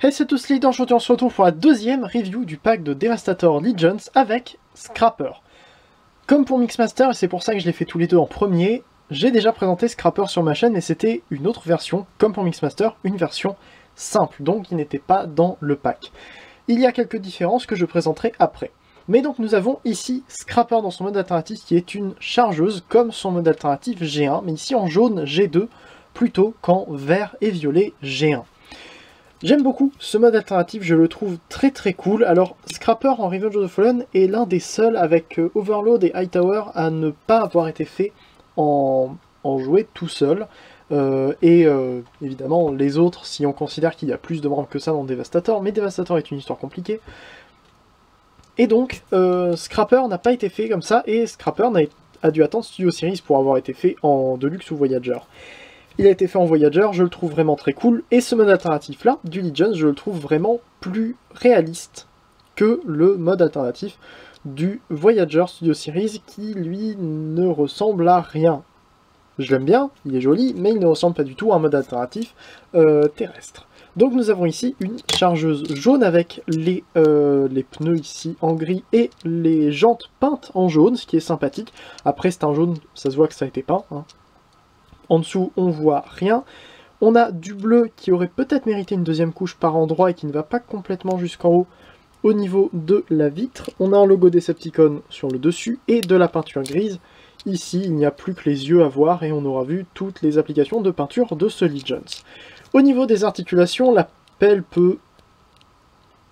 Hey, c'est tous les aujourd'hui on se retrouve pour la deuxième review du pack de Devastator Legions avec Scrapper. Comme pour Mixmaster, et c'est pour ça que je les fais tous les deux en premier, j'ai déjà présenté Scrapper sur ma chaîne, mais c'était une autre version, comme pour Mixmaster, une version simple, donc qui n'était pas dans le pack. Il y a quelques différences que je présenterai après. Mais donc nous avons ici Scrapper dans son mode alternatif qui est une chargeuse, comme son mode alternatif G1, mais ici en jaune G2, plutôt qu'en vert et violet G1. J'aime beaucoup ce mode alternatif, je le trouve très très cool. Alors Scrapper en Revenge of the Fallen est l'un des seuls avec Overload et Hightower à ne pas avoir été fait en jouet tout seul. Évidemment les autres, si on considère qu'il y a plus de membres que ça dans Devastator, mais Devastator est une histoire compliquée. Et donc Scrapper n'a pas été fait comme ça, et Scrapper a dû attendre Studio Series pour avoir été fait en Deluxe ou Voyager. Il a été fait en Voyager, je le trouve vraiment très cool, et ce mode alternatif là, du Legends, je le trouve vraiment plus réaliste que le mode alternatif du Voyager Studio Series qui lui ne ressemble à rien. Je l'aime bien, il est joli, mais il ne ressemble pas du tout à un mode alternatif terrestre. Donc nous avons ici une chargeuse jaune avec les pneus ici en gris et les jantes peintes en jaune, ce qui est sympathique. Après c'est un jaune, ça se voit que ça a été peint, hein. En dessous, on voit rien. On a du bleu qui aurait peut-être mérité une deuxième couche par endroit et qui ne va pas complètement jusqu'en haut au niveau de la vitre. On a un logo Decepticon sur le dessus et de la peinture grise. Ici, il n'y a plus que les yeux à voir et on aura vu toutes les applications de peinture de ce Legends. Au niveau des articulations, la pelle peut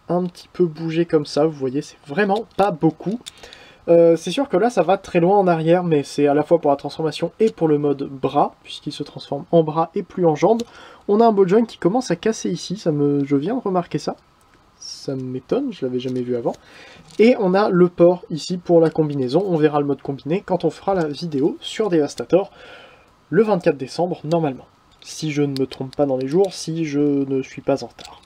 un petit peu bouger comme ça. Vous voyez, c'est vraiment pas beaucoup. C'est sûr que là ça va très loin en arrière, mais c'est à la fois pour la transformation et pour le mode bras, puisqu'il se transforme en bras et plus en jambes. On a un ball joint qui commence à casser ici, je viens de remarquer ça. Ça m'étonne, je l'avais jamais vu avant. Et on a le port ici pour la combinaison, on verra le mode combiné quand on fera la vidéo sur Devastator le 24 décembre normalement. Si je ne me trompe pas dans les jours, si je ne suis pas en retard.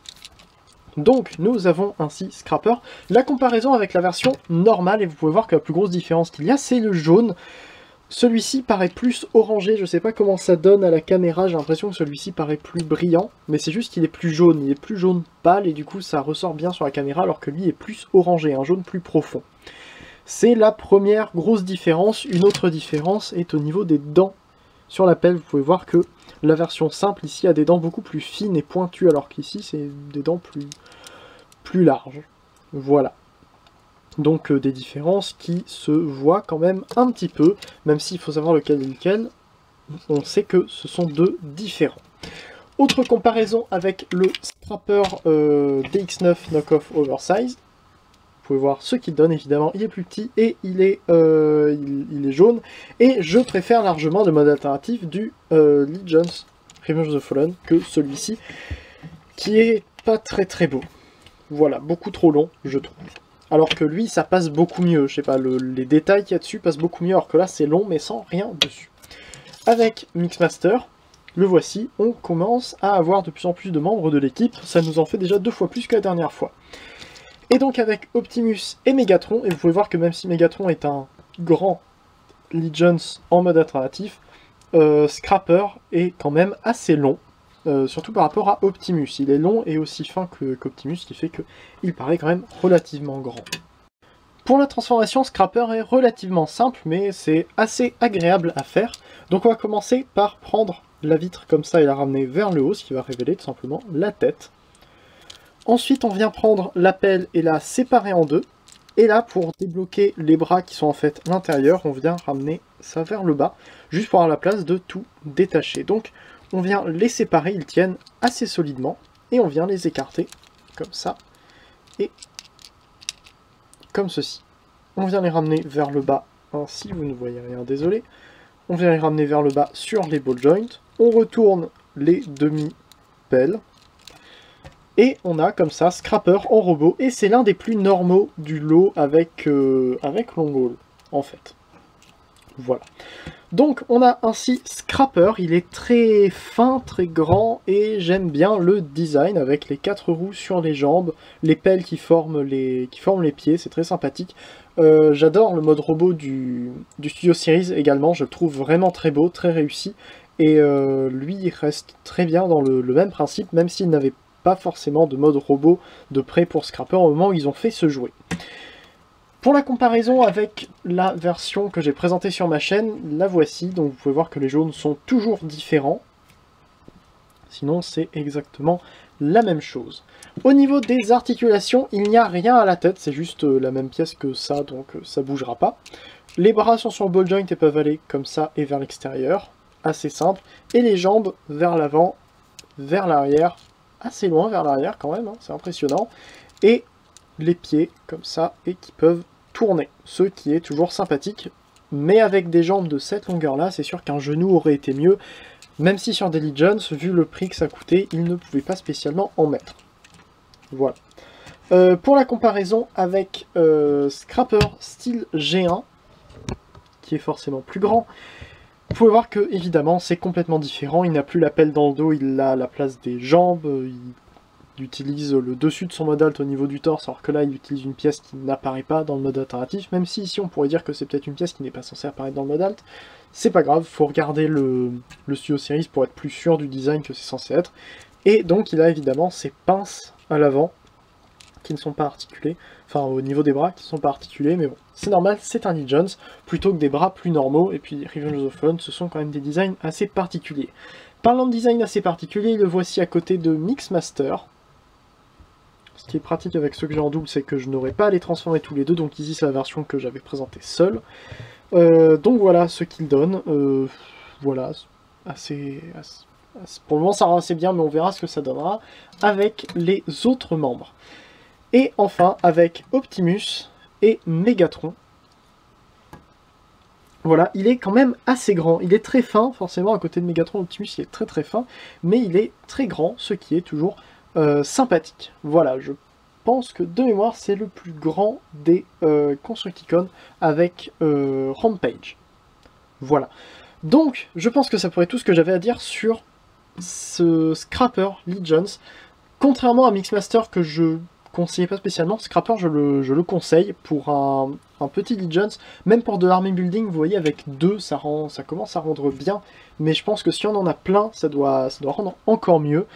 Donc nous avons ainsi Scrapper. La comparaison avec la version normale, et vous pouvez voir que la plus grosse différence qu'il y a, c'est le jaune. Celui-ci paraît plus orangé, je sais pas comment ça donne à la caméra, j'ai l'impression que celui-ci paraît plus brillant, mais c'est juste qu'il est plus jaune, il est plus jaune pâle, et du coup ça ressort bien sur la caméra, alors que lui est plus orangé, un jaune plus profond. C'est la première grosse différence. Une autre différence est au niveau des dents. Sur la pelle, vous pouvez voir que la version simple ici a des dents beaucoup plus fines et pointues, alors qu'ici c'est des dents plus larges. Voilà. Donc des différences qui se voient quand même un petit peu, même s'il faut savoir lequel est lequel, on sait que ce sont deux différents. Autre comparaison avec le Scrapper DX9 Knockoff Oversize. Vous pouvez voir ce qu'il donne, évidemment, il est plus petit et il est jaune. Et je préfère largement le mode alternatif du Legends Revenge of the Fallen que celui-ci, qui est pas très très beau. Voilà, beaucoup trop long, je trouve. Alors que lui, ça passe beaucoup mieux, je sais pas, les détails qu'il y a dessus passent beaucoup mieux, alors que là, c'est long, mais sans rien dessus. Avec Mixmaster, le voici, on commence à avoir de plus en plus de membres de l'équipe, ça nous en fait déjà 2 fois plus que la dernière fois. Et donc avec Optimus et Megatron, et vous pouvez voir que même si Megatron est un grand Legends en mode alternatif, Scrapper est quand même assez long, surtout par rapport à Optimus. Il est long et aussi fin qu'Optimus, ce qui fait qu'il paraît quand même relativement grand. Pour la transformation, Scrapper est relativement simple, mais c'est assez agréable à faire. Donc on va commencer par prendre la vitre comme ça et la ramener vers le haut, ce qui va révéler tout simplement la tête. Ensuite, on vient prendre la pelle et la séparer en deux. Et là, pour débloquer les bras qui sont en fait à l'intérieur, on vient ramener ça vers le bas, juste pour avoir la place de tout détacher. Donc, on vient les séparer, ils tiennent assez solidement, et on vient les écarter, comme ça, et comme ceci. On vient les ramener vers le bas, ainsi, vous ne voyez rien, désolé. On vient les ramener vers le bas sur les ball joints. On retourne les demi-pelles. Et on a comme ça Scrapper en robot, et c'est l'un des plus normaux du lot avec Longhaul, en fait. Voilà. Donc on a ainsi Scrapper, il est très fin, très grand, et j'aime bien le design avec les 4 roues sur les jambes, les pelles qui forment les pieds, c'est très sympathique. J'adore le mode robot du Studio Series également, je le trouve vraiment très beau, très réussi, et lui il reste très bien dans le même principe, même s'il n'avait pas été pas forcément de mode robot de près pour Scrapper au moment où ils ont fait ce jouet. Pour la comparaison avec la version que j'ai présentée sur ma chaîne, la voici, donc vous pouvez voir que les jaunes sont toujours différents. Sinon c'est exactement la même chose. Au niveau des articulations, il n'y a rien à la tête, c'est juste la même pièce que ça, donc ça bougera pas. Les bras sont sur le ball joint et peuvent aller comme ça et vers l'extérieur, assez simple. Et les jambes vers l'avant, vers l'arrière, assez loin vers l'arrière quand même, hein, c'est impressionnant. Et les pieds comme ça et qui peuvent tourner, ce qui est toujours sympathique. Mais avec des jambes de cette longueur là, c'est sûr qu'un genou aurait été mieux. Même si sur Daily Jones, vu le prix que ça coûtait, ils ne pouvaient pas spécialement en mettre. Voilà. Pour la comparaison avec Scrapper Steel G1, qui est forcément plus grand, vous pouvez voir que, évidemment, c'est complètement différent. Il n'a plus la pelle dans le dos, il a la place des jambes, il utilise le dessus de son mode alt au niveau du torse, alors que là, il utilise une pièce qui n'apparaît pas dans le mode alternatif, même si ici, on pourrait dire que c'est peut-être une pièce qui n'est pas censée apparaître dans le mode alt. C'est pas grave, faut regarder le Studio Series pour être plus sûr du design que c'est censé être. Et donc, il a évidemment ses pinces à l'avant, qui ne sont pas articulées, enfin au niveau des bras qui ne sont pas articulés, mais bon, c'est normal, c'est un Lee Jones, plutôt que des bras plus normaux, et puis Revenge of the Fallen, ce sont quand même des designs assez particuliers. Parlant de design assez particulier, le voici à côté de Mixmaster. Ce qui est pratique avec ceux que j'ai en double, c'est que je n'aurai pas à les transformer tous les deux, donc ici c'est la version que j'avais présentée seule. Donc voilà ce qu'il donne, voilà, pour le moment ça rend assez bien, mais on verra ce que ça donnera avec les autres membres. Et enfin, avec Optimus et Megatron. Voilà, il est quand même assez grand. Il est très fin, forcément, à côté de Megatron, Optimus il est très très fin. Mais il est très grand, ce qui est toujours sympathique. Voilà, je pense que de mémoire, c'est le plus grand des Constructicons avec Rampage. Voilà. Donc, je pense que ça pourrait être tout ce que j'avais à dire sur ce Scrapper Lee Jones. Contrairement à Mixmaster que je conseillais pas spécialement, Scrapper je le conseille pour un petit Lee Jones, même pour de l'army building, vous voyez avec deux ça commence à rendre bien, mais je pense que si on en a plein, ça doit rendre encore mieux.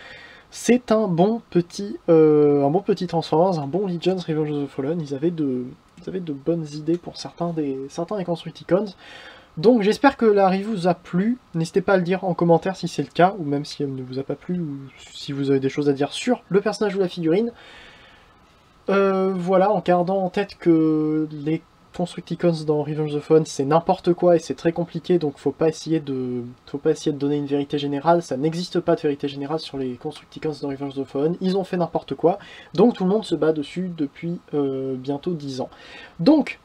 C'est un bon petit Transformers, un bon Lee Jones Revenge of the Fallen, ils avaient de bonnes idées pour certains des Constructicons. Donc j'espère que la review vous a plu, n'hésitez pas à le dire en commentaire si c'est le cas, ou même si elle ne vous a pas plu, ou si vous avez des choses à dire sur le personnage ou la figurine. Voilà, en gardant en tête que les Constructicons dans Revenge of the Fallen c'est n'importe quoi et c'est très compliqué, donc faut pas essayer de donner une vérité générale, ça n'existe pas de vérité générale sur les Constructicons dans Revenge of the Fallen, ils ont fait n'importe quoi, donc tout le monde se bat dessus depuis bientôt 10 ans. Donc,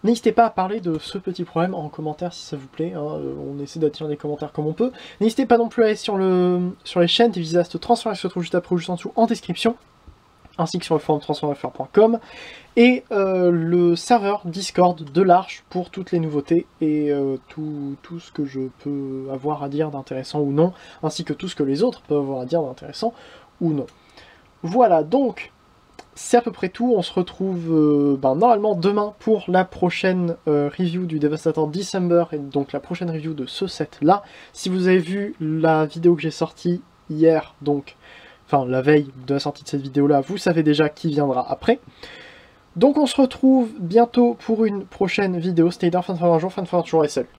n'hésitez pas à parler de ce petit problème en commentaire si ça vous plaît, hein, on essaie d'attirer des commentaires comme on peut. N'hésitez pas non plus à aller sur les chaînes des Visast Transformers qui se trouvent juste après ou juste en dessous en description, ainsi que sur le forum transformerfr.com, et le serveur Discord de l'Arche pour toutes les nouveautés et tout ce que je peux avoir à dire d'intéressant ou non, ainsi que tout ce que les autres peuvent avoir à dire d'intéressant ou non. Voilà, donc c'est à peu près tout, on se retrouve normalement demain pour la prochaine review du Devastator December, et donc la prochaine review de ce set là. Si vous avez vu la vidéo que j'ai sortie hier, donc enfin la veille de la sortie de cette vidéo là, vous savez déjà qui viendra après. Donc on se retrouve bientôt pour une prochaine vidéo. C'était Dark, fin de fin d'un jour, fin de fin d'un jour et salut.